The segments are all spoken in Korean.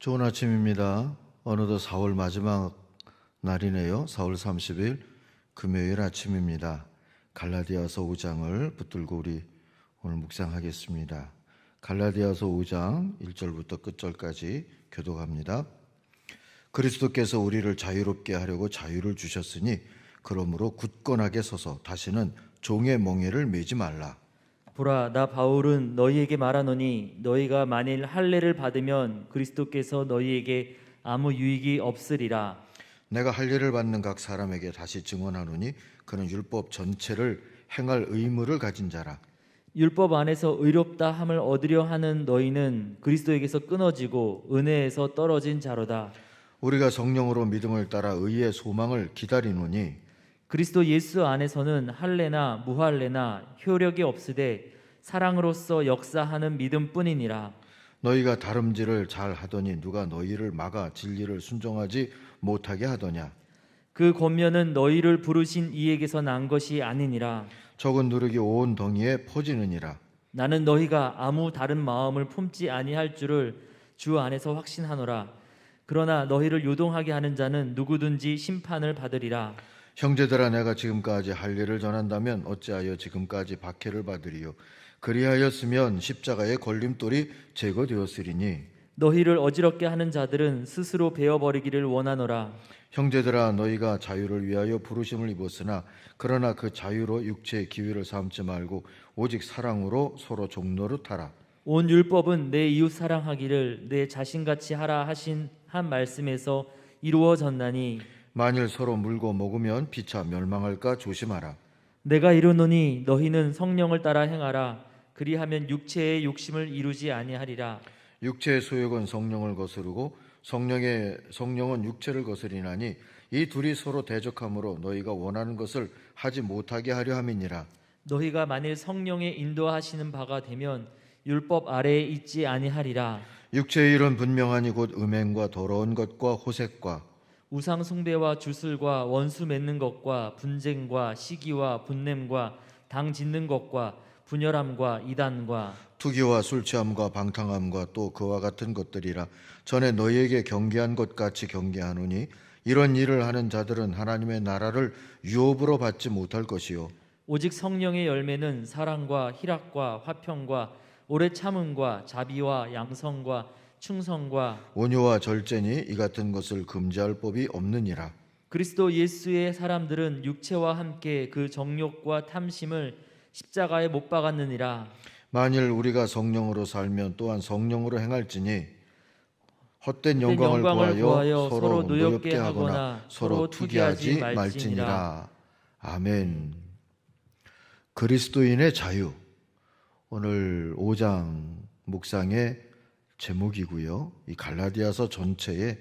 좋은 아침입니다. 어느덧 4월 마지막 날이네요. 4월 30일 금요일 아침입니다. 갈라디아서 5장을 붙들고 우리 오늘 묵상하겠습니다. 갈라디아서 5장 1절부터 끝절까지 교독합니다. 그리스도께서 우리를 자유롭게 하려고 자유를 주셨으니 그러므로 굳건하게 서서 다시는 종의 멍에를 매지 말라. 보라, 나 바울은 너희에게 말하노니 너희가 만일 할례를 받으면 그리스도께서 너희에게 아무 유익이 없으리라. 내가 할례를 받는 각 사람에게 다시 증언하노니 그는 율법 전체를 행할 의무를 가진 자라. 율법 안에서 의롭다 함을 얻으려 하는 너희는 그리스도에게서 끊어지고 은혜에서 떨어진 자로다. 우리가 성령으로 믿음을 따라 의의 소망을 기다리노니 그리스도 예수 안에서는 할례나 무할례나 효력이 없으되 사랑으로서 역사하는 믿음뿐이니라. 너희가 다름질을 잘 하더니 누가 너희를 막아 진리를 순종하지 못하게 하더냐. 그 권면은 너희를 부르신 이에게서 난 것이 아니니라. 적은 누룩이 온 덩이에 퍼지느니라. 나는 너희가 아무 다른 마음을 품지 아니할 줄을 주 안에서 확신하노라. 그러나 너희를 요동하게 하는 자는 누구든지 심판을 받으리라. 형제들아, 내가 지금까지 할례를 전한다면 어찌하여 지금까지 박해를 받으리요. 그리하였으면 십자가의 걸림돌이 제거되었으리니 너희를 어지럽게 하는 자들은 스스로 베어버리기를 원하노라. 형제들아, 너희가 자유를 위하여 부르심을 입었으나 그러나 그 자유로 육체의 기회를 삼지 말고 오직 사랑으로 서로 종노릇하라. 온 율법은 내 이웃 사랑하기를 내 자신같이 하라 하신 한 말씀에서 이루어졌나니 만일 서로 물고 먹으면 피차 멸망할까 조심하라. 내가 이르노니 너희는 성령을 따라 행하라. 그리하면 육체의 욕심을 이루지 아니하리라. 육체의 소욕은 성령을 거스르고 성령은 육체를 거스리나니 이 둘이 서로 대적하므로 너희가 원하는 것을 하지 못하게 하려 함이니라. 너희가 만일 성령의 인도하시는 바가 되면 율법 아래에 있지 아니하리라. 육체의 일은 분명하니 곧 음행과 더러운 것과 호색과 우상 숭배와 주술과 원수 맺는 것과 분쟁과 시기와 분냄과 당 짓는 것과 분열함과 이단과 투기와 술 취함과 방탕함과 또 그와 같은 것들이라. 전에 너희에게 경계한 것 같이 경계하노니 이런 일을 하는 자들은 하나님의 나라를 유업으로 받지 못할 것이요 오직 성령의 열매는 사랑과 희락과 화평과 오래 참음과 자비와 양성과 충성과 온유와 절제니 이 같은 것을 금지할 법이 없느니라. 그리스도 예수의 사람들은 육체와 함께 그 정욕과 탐심을 십자가에 못 박았느니라. 만일 우리가 성령으로 살면 또한 성령으로 행할지니 헛된 영광을 구하여 서로 노엽게 하거나 서로 투기하지 말지니라. 아멘. 그리스도인의 자유, 오늘 5장 묵상의 제목이고요. 이 갈라디아서 전체의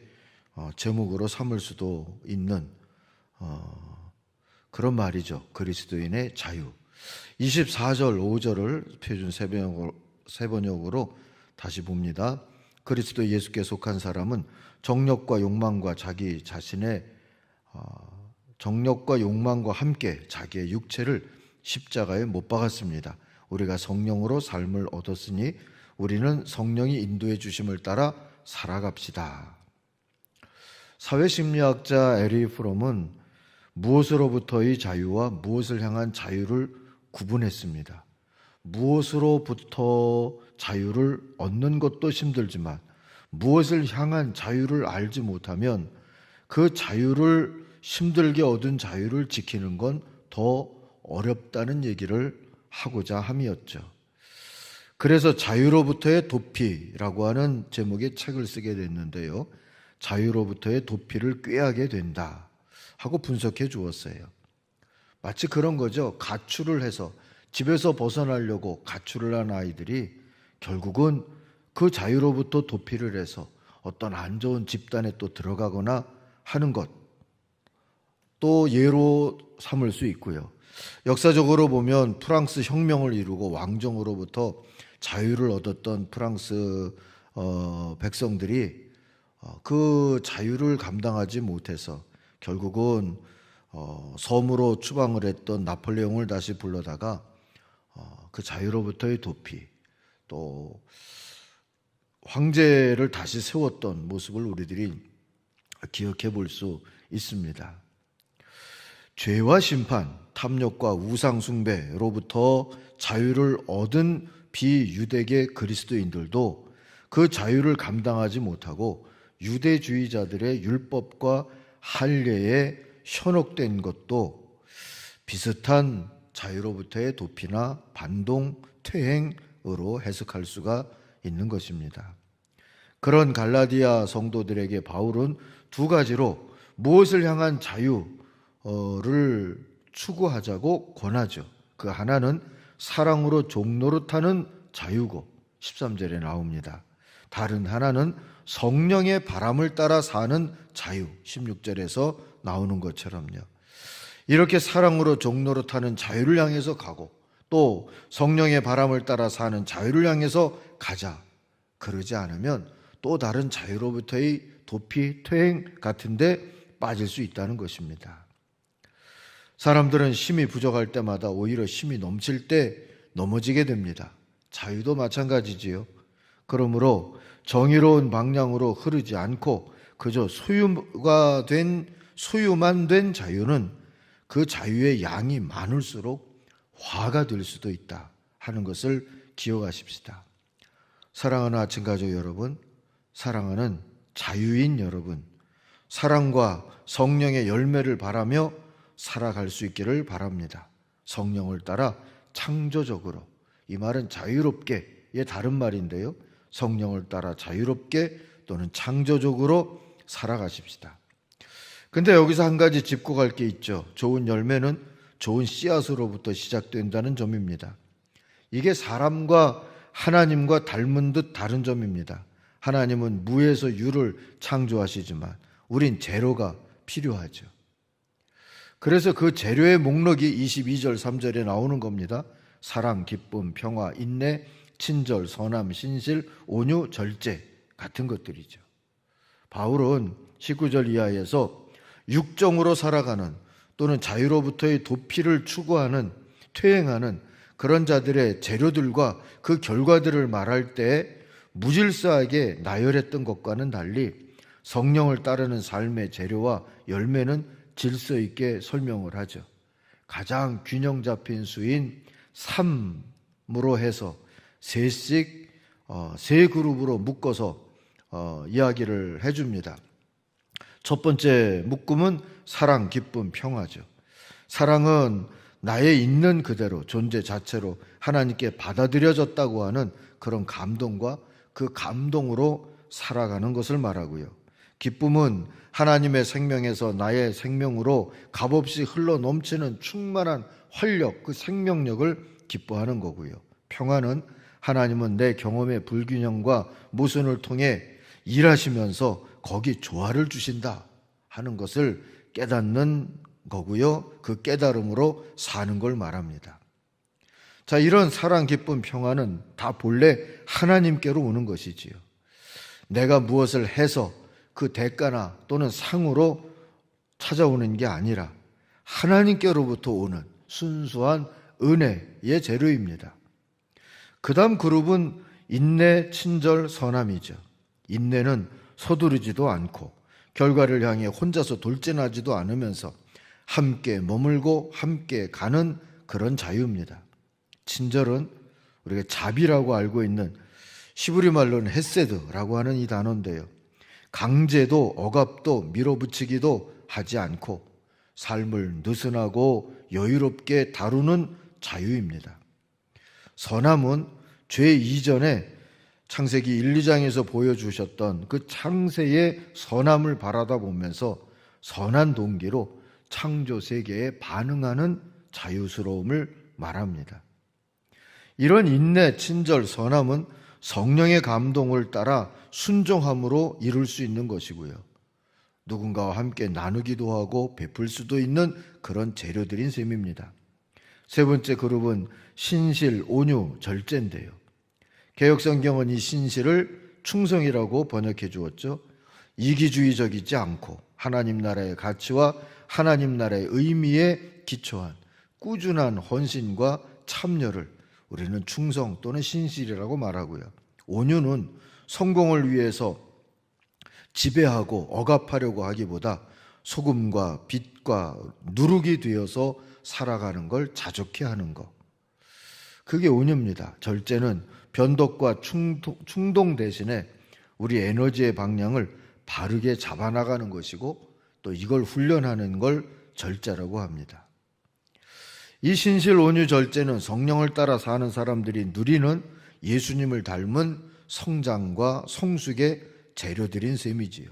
제목으로 삼을 수도 있는 그런 말이죠. 그리스도인의 자유. 24절 5절을 표준 세번역으로 다시 봅니다. 그리스도 예수께 속한 사람은 정욕과 욕망과 자기 자신의 정욕과 욕망과 함께 자기의 육체를 십자가에 못 박았습니다. 우리가 성령으로 삶을 얻었으니 우리는 성령이 인도해 주심을 따라 살아갑시다. 사회심리학자 에리 프롬은 무엇으로부터의 자유와 무엇을 향한 자유를 구분했습니다. 무엇으로부터 자유를 얻는 것도 힘들지만 무엇을 향한 자유를 알지 못하면 그 자유를 힘들게 얻은 자유를 지키는 건 더 어렵다는 얘기를 하고자 함이었죠. 그래서 자유로부터의 도피라고 하는 제목의 책을 쓰게 됐는데요. 자유로부터의 도피를 꾀하게 된다 하고 분석해 주었어요. 마치 그런 거죠. 가출을 해서 집에서 벗어나려고 가출을 한 아이들이 결국은 그 자유로부터 도피를 해서 어떤 안 좋은 집단에 또 들어가거나 하는 것, 또 예로 삼을 수 있고요. 역사적으로 보면 프랑스 혁명을 이루고 왕정으로부터 자유를 얻었던 프랑스 백성들이 그 자유를 감당하지 못해서 결국은 섬으로 추방을 했던 나폴레옹을 다시 불러다가 그 자유로부터의 도피, 또 황제를 다시 세웠던 모습을 우리들이 기억해 볼 수 있습니다. 죄와 심판, 탐욕과 우상 숭배로부터 자유를 얻은 비유대계 그리스도인들도 그 자유를 감당하지 못하고 유대주의자들의 율법과 할례에 현혹된 것도 비슷한 자유로부터의 도피나 반동, 퇴행으로 해석할 수가 있는 것입니다. 그런 갈라디아 성도들에게 바울은 두 가지로 무엇을 향한 자유를 추구하자고 권하죠. 그 하나는 사랑으로 종노릇하는 자유고 13절에 나옵니다. 다른 하나는 성령의 바람을 따라 사는 자유 16절에서 나오는 것처럼요. 이렇게 사랑으로 종노릇하는 자유를 향해서 가고 또 성령의 바람을 따라 사는 자유를 향해서 가자. 그러지 않으면 또 다른 자유로부터의 도피, 퇴행 같은데 빠질 수 있다는 것입니다. 사람들은 힘이 부족할 때마다 오히려 힘이 넘칠 때 넘어지게 됩니다. 자유도 마찬가지지요. 그러므로 정의로운 방향으로 흐르지 않고 그저 소유만 된 자유는 그 자유의 양이 많을수록 화가 될 수도 있다 하는 것을 기억하십시다. 사랑하는 아침 가족 여러분, 사랑하는 자유인 여러분, 사랑과 성령의 열매를 바라며 살아갈 수 있기를 바랍니다. 성령을 따라 창조적으로, 이 말은 자유롭게의 다른 말인데요, 성령을 따라 자유롭게 또는 창조적으로 살아가십시다. 근데 여기서 한 가지 짚고 갈 게 있죠. 좋은 열매는 좋은 씨앗으로부터 시작된다는 점입니다. 이게 사람과 하나님과 닮은 듯 다른 점입니다. 하나님은 무에서 유를 창조하시지만 우린 재료가 필요하죠. 그래서 그 재료의 목록이 22절 3절에 나오는 겁니다. 사랑, 기쁨, 평화, 인내, 친절, 선함, 신실, 온유, 절제 같은 것들이죠. 바울은 19절 이하에서 육정으로 살아가는 또는 자유로부터의 도피를 추구하는, 퇴행하는 그런 자들의 재료들과 그 결과들을 말할 때 무질서하게 나열했던 것과는 달리 성령을 따르는 삶의 재료와 열매는 질서 있게 설명을 하죠. 가장 균형 잡힌 수인 3으로 해서 셋씩 세 그룹으로 묶어서 이야기를 해줍니다. 첫 번째 묶음은 사랑, 기쁨, 평화죠. 사랑은 나의 있는 그대로 존재 자체로 하나님께 받아들여졌다고 하는 그런 감동과 그 감동으로 살아가는 것을 말하고요. 기쁨은 하나님의 생명에서 나의 생명으로 값없이 흘러 넘치는 충만한 활력, 그 생명력을 기뻐하는 거고요. 평화는 하나님은 내 경험의 불균형과 모순을 통해 일하시면서 거기 조화를 주신다 하는 것을 깨닫는 거고요. 그 깨달음으로 사는 걸 말합니다. 자, 이런 사랑, 기쁨, 평화는 다 본래 하나님께로 오는 것이지요. 내가 무엇을 해서 그 대가나 또는 상으로 찾아오는 게 아니라 하나님께로부터 오는 순수한 은혜의 재료입니다. 그 다음 그룹은 인내, 친절, 선함이죠. 인내는 서두르지도 않고 결과를 향해 혼자서 돌진하지도 않으면서 함께 머물고 함께 가는 그런 자유입니다. 친절은 우리가 자비라고 알고 있는 히브리 말로는 헤세드라고 하는 이 단어인데요. 강제도 억압도 밀어붙이기도 하지 않고 삶을 느슨하고 여유롭게 다루는 자유입니다. 선함은 죄 이전에 창세기 1, 2장에서 보여주셨던 그 창세의 선함을 바라다 보면서 선한 동기로 창조 세계에 반응하는 자유스러움을 말합니다. 이런 인내, 친절, 선함은 성령의 감동을 따라 순종함으로 이룰 수 있는 것이고요. 누군가와 함께 나누기도 하고 베풀 수도 있는 그런 재료들인 셈입니다. 세 번째 그룹은 신실, 온유, 절제인데요. 개역성경은 이 신실을 충성이라고 번역해 주었죠. 이기주의적이지 않고 하나님 나라의 가치와 하나님 나라의 의미에 기초한 꾸준한 헌신과 참여를 우리는 충성 또는 신실이라고 말하고요. 온유는 성공을 위해서 지배하고 억압하려고 하기보다 소금과 빛과 누룩이 되어서 살아가는 걸 자족해 하는 것. 그게 온유입니다. 절제는 변덕과 충동 대신에 우리 에너지의 방향을 바르게 잡아나가는 것이고 또 이걸 훈련하는 걸 절제라고 합니다. 이 신실 온유 절제는 성령을 따라 사는 사람들이 누리는 예수님을 닮은 성장과 성숙의 재료들인 셈이지요.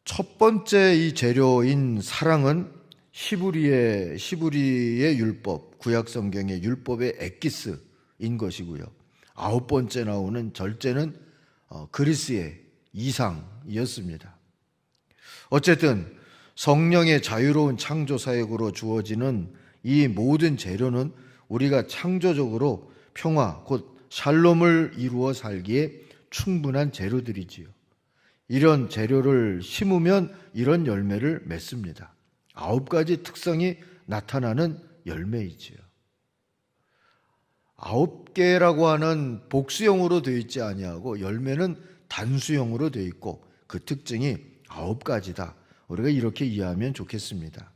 첫 번째 이 재료인 사랑은 히브리의 율법, 구약 성경의 율법의 엑기스인 것이고요. 아홉 번째 나오는 절제는 그리스의 이상이었습니다. 어쨌든 성령의 자유로운 창조 사역으로 주어지는 이 모든 재료는 우리가 창조적으로 평화, 곧 샬롬을 이루어 살기에 충분한 재료들이지요. 이런 재료를 심으면 이런 열매를 맺습니다. 9가지 특성이 나타나는 열매이지요. 9개라고 하는 복수형으로 되어 있지 아니하고 열매는 단수형으로 되어 있고 그 특징이 9가지다. 우리가 이렇게 이해하면 좋겠습니다.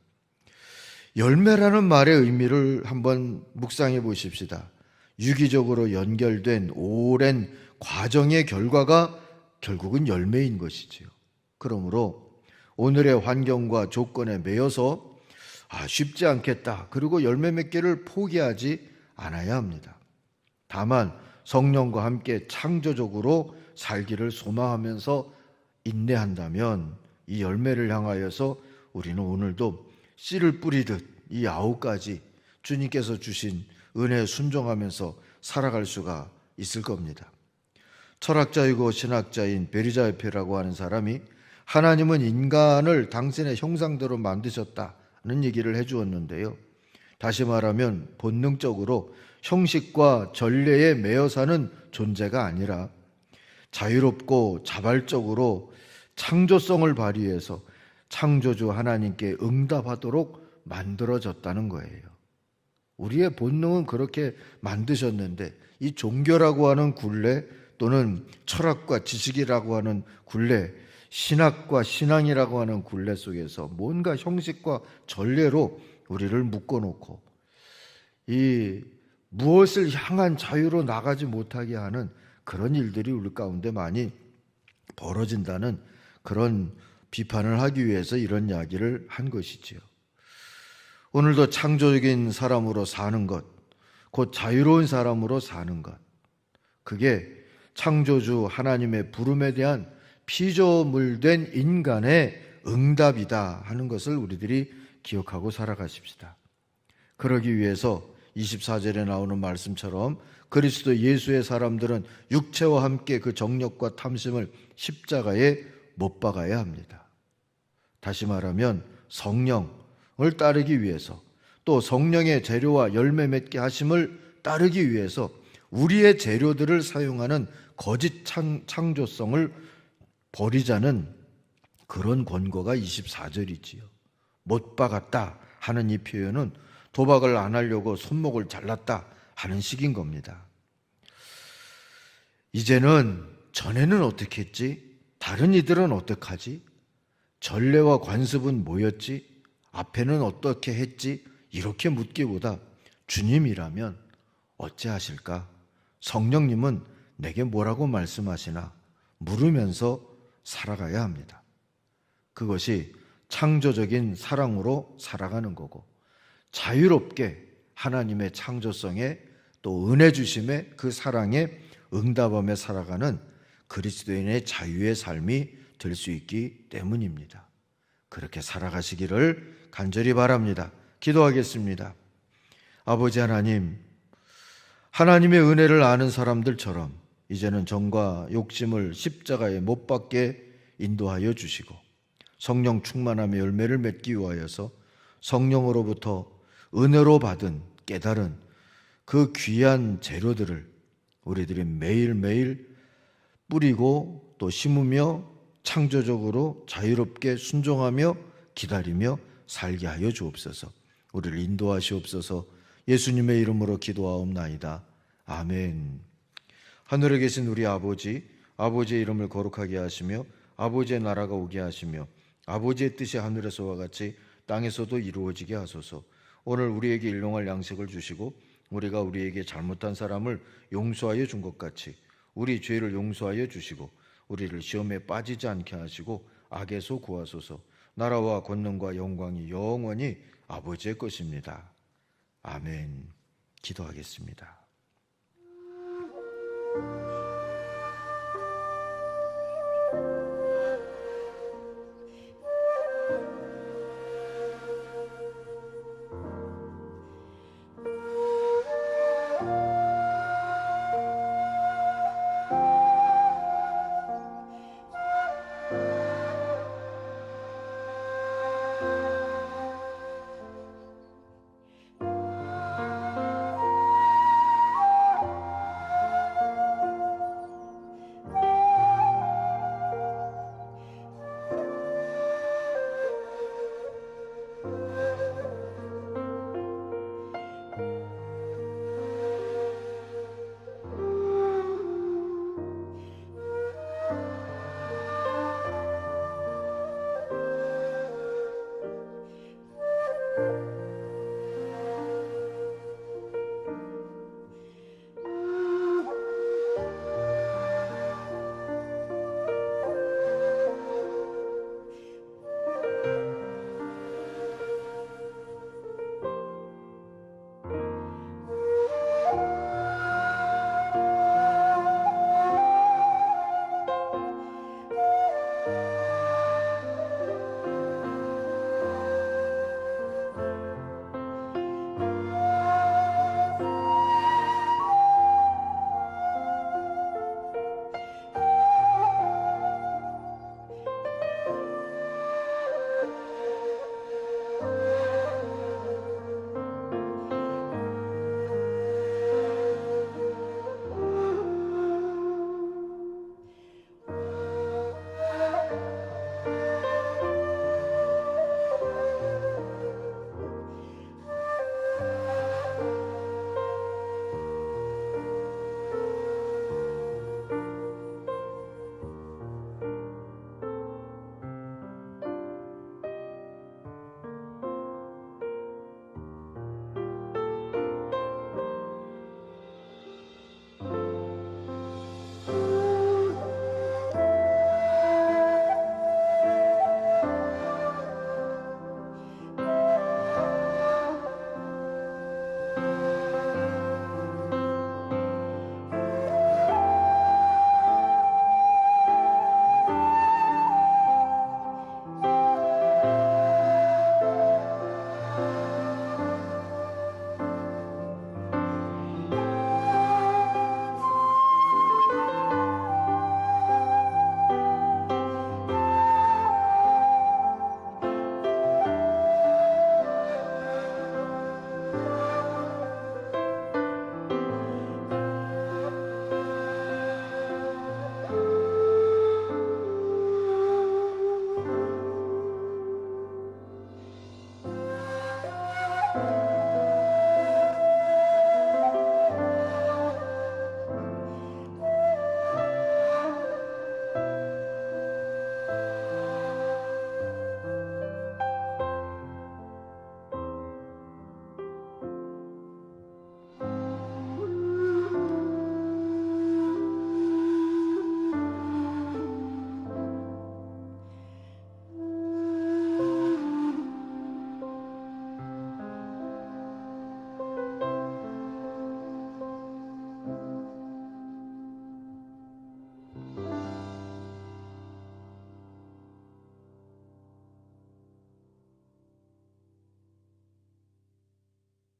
열매라는 말의 의미를 한번 묵상해 보십시다. 유기적으로 연결된 오랜 과정의 결과가 결국은 열매인 것이지요. 그러므로 오늘의 환경과 조건에 매여서 쉽지 않겠다. 그리고 열매 맺기를 포기하지 않아야 합니다. 다만 성령과 함께 창조적으로 살기를 소망하면서 인내한다면 이 열매를 향하여서 우리는 오늘도 씨를 뿌리듯 이 9가지 주님께서 주신 은혜에 순종하면서 살아갈 수가 있을 겁니다. 철학자이고 신학자인 베르자베프라고 하는 사람이 하나님은 인간을 당신의 형상대로 만드셨다는 얘기를 해주었는데요. 다시 말하면 본능적으로 형식과 전례에 매여 사는 존재가 아니라 자유롭고 자발적으로 창조성을 발휘해서 창조주 하나님께 응답하도록 만들어졌다는 거예요. 우리의 본능은 그렇게 만드셨는데 이 종교라고 하는 굴레 또는 철학과 지식이라고 하는 굴레, 신학과 신앙이라고 하는 굴레 속에서 뭔가 형식과 전례로 우리를 묶어놓고 이 무엇을 향한 자유로 나가지 못하게 하는 그런 일들이 우리 가운데 많이 벌어진다는 그런 비판을 하기 위해서 이런 이야기를 한 것이지요. 오늘도 창조적인 사람으로 사는 것, 곧 자유로운 사람으로 사는 것, 그게 창조주 하나님의 부름에 대한 피조물된 인간의 응답이다 하는 것을 우리들이 기억하고 살아가십시다. 그러기 위해서 24절에 나오는 말씀처럼 그리스도 예수의 사람들은 육체와 함께 그 정욕과 탐심을 십자가에 못 박아야 합니다. 다시 말하면 성령을 따르기 위해서 또 성령의 재료와 열매 맺게 하심을 따르기 위해서 우리의 재료들을 사용하는 거짓 창조성을 버리자는 그런 권고가 24절이지요. 못 박았다 하는 이 표현은 도박을 안 하려고 손목을 잘랐다 하는 식인 겁니다. 이제는 전에는 어떻게 했지? 다른 이들은 어떡하지? 전례와 관습은 뭐였지? 앞에는 어떻게 했지? 이렇게 묻기보다 주님이라면 어찌하실까? 성령님은 내게 뭐라고 말씀하시나? 물으면서 살아가야 합니다. 그것이 창조적인 사랑으로 살아가는 거고 자유롭게 하나님의 창조성에 또 은혜 주심에 그 사랑에 응답하며 살아가는 그리스도인의 자유의 삶이 될 수 있기 때문입니다. 그렇게 살아가시기를 간절히 바랍니다. 기도하겠습니다. 아버지 하나님, 하나님의 은혜를 아는 사람들처럼 이제는 정과 욕심을 십자가에 못 박게 인도하여 주시고 성령 충만함의 열매를 맺기 위하여서 성령으로부터 은혜로 받은 깨달은 그 귀한 재료들을 우리들이 매일매일 뿌리고 또 심으며 창조적으로 자유롭게 순종하며 기다리며 살게 하여 주옵소서. 우리를 인도하시옵소서. 예수님의 이름으로 기도하옵나이다. 아멘. 하늘에 계신 우리 아버지, 아버지의 이름을 거룩하게 하시며 아버지의 나라가 오게 하시며 아버지의 뜻이 하늘에서와 같이 땅에서도 이루어지게 하소서. 오늘 우리에게 일용할 양식을 주시고 우리가 우리에게 잘못한 사람을 용서하여 준 것 같이 우리 죄를 용서하여 주시고 우리를 시험에 빠지지 않게 하시고 악에서 구하소서. 나라와 권능과 영광이 영원히 아버지의 것입니다. 아멘. 기도하겠습니다.